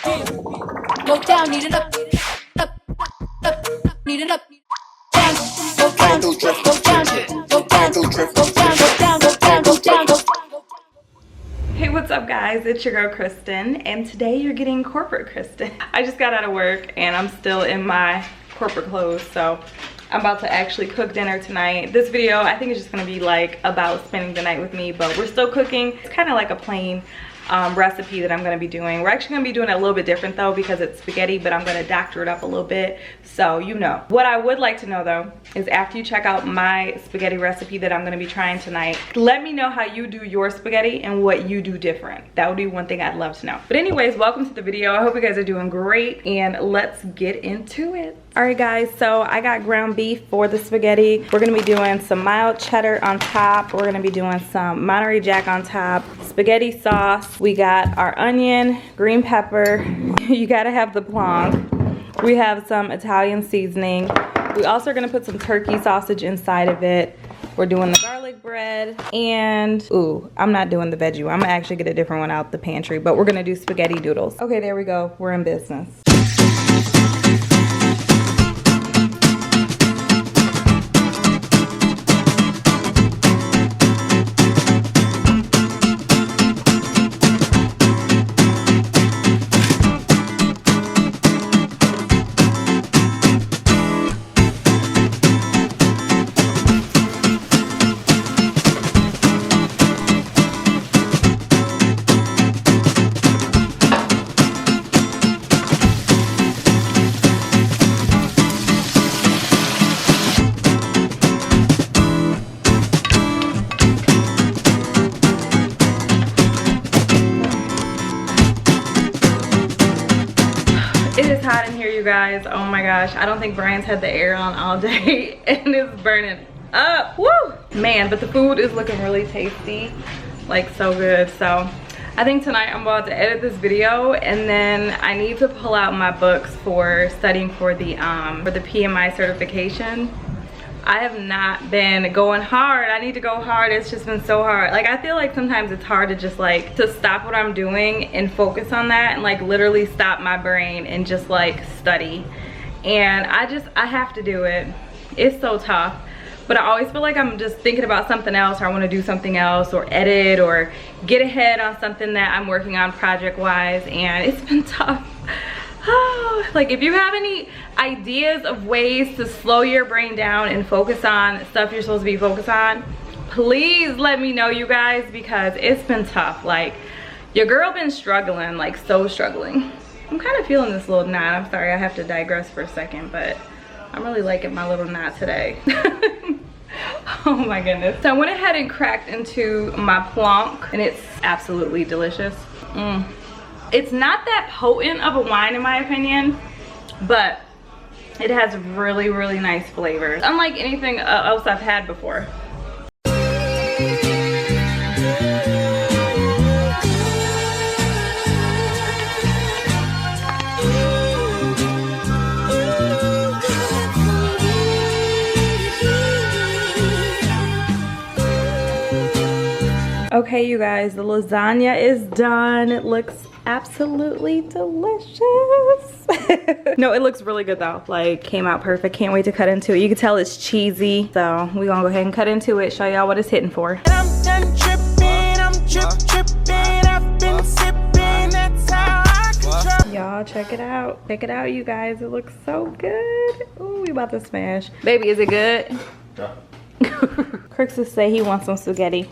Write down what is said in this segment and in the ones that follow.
Go down, need it up, need it up. Down, go down, go down, go down, go down, go down, go down, go down, go down. Hey, what's up guys? It's your girl Kristyn, and today you're getting corporate Kristyn. I just got out of work and I'm still in my corporate clothes, so I'm about to actually cook dinner tonight. This video I think is just gonna be like about spending the night with me, but we're still cooking. It's kind of like a plain recipe that I'm gonna be doing. We're actually gonna be doing it a little bit different though because it's spaghetti, but I'm gonna doctor it up a little bit, so you know. What I would like to know though is after you check out my spaghetti recipe that I'm gonna be trying tonight, let me know how you do your spaghetti and what you do different. That would be one thing I'd love to know. But anyways, welcome to the video. I hope you guys are doing great and let's get into it. All right guys, so I got ground beef for the spaghetti. We're gonna be doing some mild cheddar on top. We're gonna be doing some Monterey Jack on top, spaghetti sauce. We got our onion, green pepper. You gotta have the plonk. We have some Italian seasoning. We also are gonna put some turkey sausage inside of it. We're doing the garlic bread and, ooh, I'm not doing the veggie one. I'm gonna actually get a different one out the pantry, but we're gonna do spaghetti doodles. Okay, there we go, we're in business. Hot in here, you guys. Oh my gosh, I don't think Brian's had the air on all day and it's burning up. Woo, man, but the food is looking really tasty, like so good. So I think tonight I'm about to edit this video and then I need to pull out my books for studying for the PMI certification. I have not been going hard. I need to go hard. It's just been so hard. Like, I feel like sometimes it's hard to just like to stop what I'm doing and focus on that and like literally stop my brain and just like study. And I have to do it. It's so tough. But I always feel like I'm just thinking about something else, or I want to do something else, or edit, or get ahead on something that I'm working on project-wise, and it's been tough. Like, if you have any ideas of ways to slow your brain down and focus on stuff you're supposed to be focused on, please let me know, you guys, because it's been tough. Like, your girl been struggling, like so struggling. I'm kind of feeling this little knot. I'm sorry, I have to digress for a second, but I'm really liking my little knot today. Oh my goodness. So I went ahead and cracked into my plonk and it's absolutely delicious. It's not that potent of a wine in my opinion, but it has really, really nice flavors. Unlike anything else I've had before. Okay, you guys, the lasagna is done. It looks absolutely delicious. No, it looks really good though. Like, came out perfect. Can't wait to cut into it. You can tell it's cheesy. So we're gonna go ahead and cut into it, show y'all what it's hitting for. I'm done tripping, I'm tripping, I've been sipping, that's how I control. Y'all check it out. Check it out, you guys. It looks so good. Ooh, we about to smash. Baby, is it good? Yeah. Kristyn say he wants some spaghetti.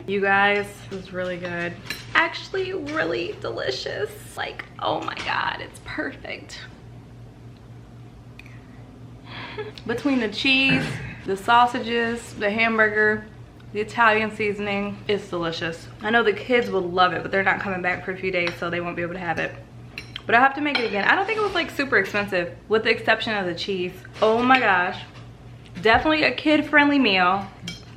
You guys, this is really good. Actually really delicious. Like, oh my god, it's perfect. Between the cheese, the sausages, the hamburger, the Italian seasoning, it's delicious. I know the kids would love it, but they're not coming back for a few days, so they won't be able to have it. But I'll have to make it again. I don't think it was like super expensive, with the exception of the cheese. Oh my gosh. Definitely a kid-friendly meal.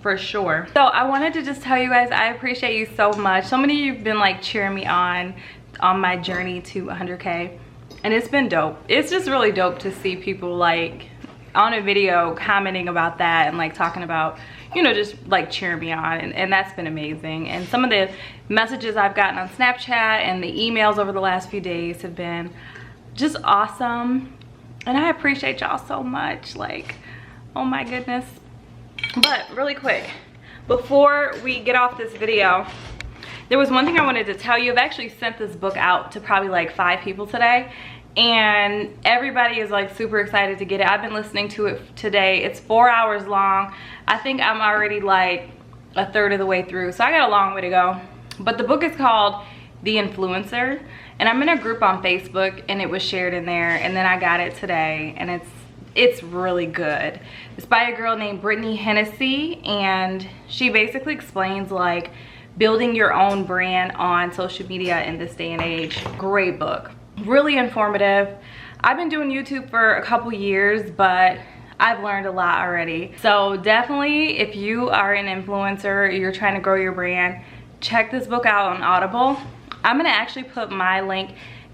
For sure. So I wanted to just tell you guys, I appreciate you so much. So many of you have been like cheering me on my journey to 100K, and it's been dope. It's just really dope to see people like on a video commenting about that and like talking about, you know, just like cheering me on, and that's been amazing. And some of the messages I've gotten on Snapchat and the emails over the last few days have been just awesome, and I appreciate y'all so much. Like, oh my goodness. But really quick, before we get off this video, there was one thing I wanted to tell you. I've actually sent this book out to probably like 5 people today, and everybody is like super excited to get it. I've been listening to it today. It's 4 hours long. I think I'm already like a third of the way through, so I got a long way to go. But the book is called The Influencer, and I'm in a group on Facebook, and it was shared in there, and then I got it today, and it's really good. It's by a girl named Brittany Hennessy, and she basically explains like building your own brand on social media in this day and age. Great book, really informative. I've been doing YouTube for a couple years, but I've learned a lot already. So definitely, if you are an influencer, you're trying to grow your brand, check this book out on Audible. I'm gonna actually put my link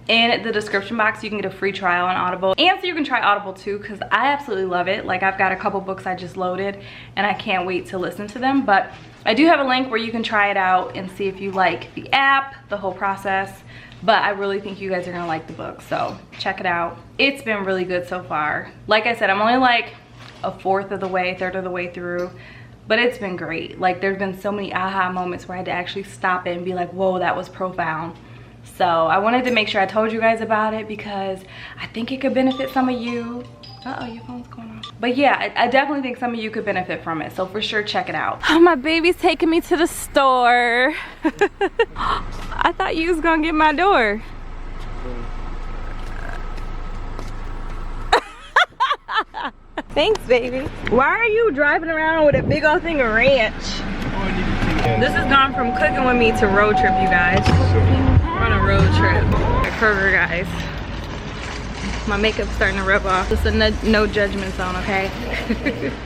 in the description box. You can get a free trial on Audible, and so you can try Audible too, because I absolutely love it. Like, I've got a couple books I just loaded, and I can't wait to listen to them. But I do have a link where you can try it out and see if you like the app, the whole process. But I really think you guys are gonna like the book, so check it out. It's been really good so far. Like I said, I'm only like a third of the way through, but it's been great. Like, there's been so many aha moments where I had to actually stop it and be like, whoa, that was profound. So I wanted to make sure I told you guys about it, because I think it could benefit some of you. Uh-oh, your phone's going off. But yeah, I definitely think some of you could benefit from it, so for sure check it out. Oh, my baby's taking me to the store. I thought you was gonna get my door. Thanks, baby. Why are you driving around with a big old thing of ranch? This has gone from cooking with me to road trip, you guys. We're on a road trip at Kroger, guys. My makeup's starting to rub off. It's a no judgment zone, okay?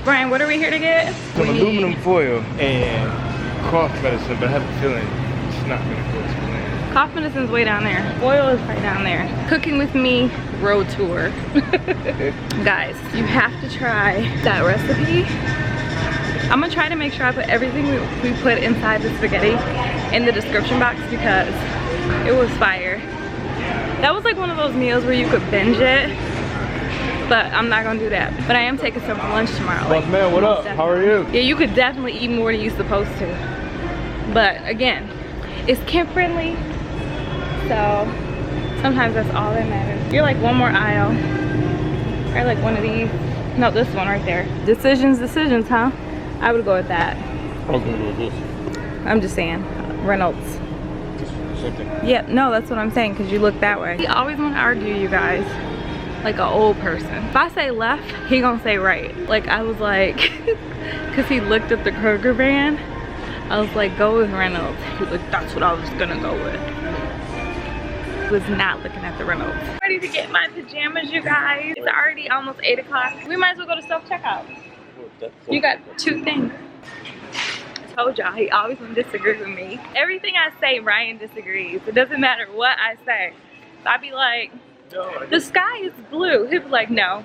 Brian, what are we here to get? Some aluminum foil and cough medicine, but I have a feeling it's not gonna go to plan. Cough medicine's way down there. Oil is right down there. Cooking with me road tour. Guys, you have to try that recipe. I'm gonna try to make sure I put everything we put inside the spaghetti in the description box, because it was fire. That was like one of those meals where you could binge it, but I'm not gonna do that. But I am taking some for lunch tomorrow. Boss man, what up? How are you? Yeah, you could definitely eat more than you're supposed to. But again, it's kid friendly, so sometimes that's all that matters. You're like one more aisle, or like one of these. No, this one right there. Decisions, huh? I would go with that. I was gonna go with this. I'm just saying, Reynolds. Yeah, no, that's what I'm saying, because you look that way. He always want to argue, you guys, like an old person. If I say left, he gonna say right. Like, I was like, because he looked at the Kroger brand, I was like, go with Reynolds. He was like, that's what I was gonna go with. Was not looking at the Reynolds. Ready to get my pajamas, you guys. It's already almost 8 o'clock. We might as well go to self-checkout. You got 2 things. I told y'all, he always gonna disagree with me. Everything I say, Ryan disagrees. It doesn't matter what I say. So I'd be like, the sky is blue. He'd be like, no,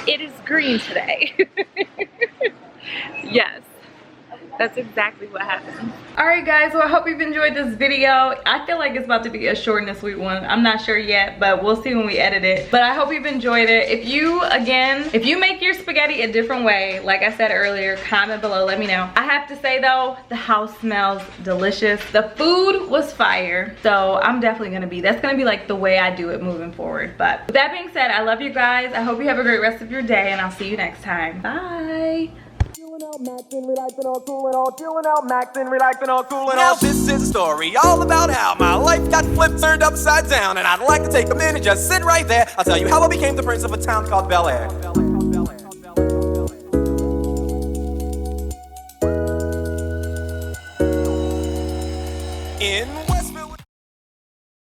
it is green today. Yes. That's exactly what happened. Alright guys, well I hope you've enjoyed this video. I feel like it's about to be a short and a sweet one. I'm not sure yet, but we'll see when we edit it. But I hope you've enjoyed it. If you make your spaghetti a different way, like I said earlier, comment below, let me know. I have to say though, the house smells delicious. The food was fire. So I'm definitely that's gonna be like the way I do it moving forward. But with that being said, I love you guys. I hope you have a great rest of your day, and I'll see you next time. Bye. Maxing, relaxing, all cool and all chilling out, maxing, relaxing, all cool and all. Now this is a story all about how my life got flipped, turned upside down, and I'd like to take a minute, just sit right there. I'll tell you how I became the prince of a town called Bel Air. In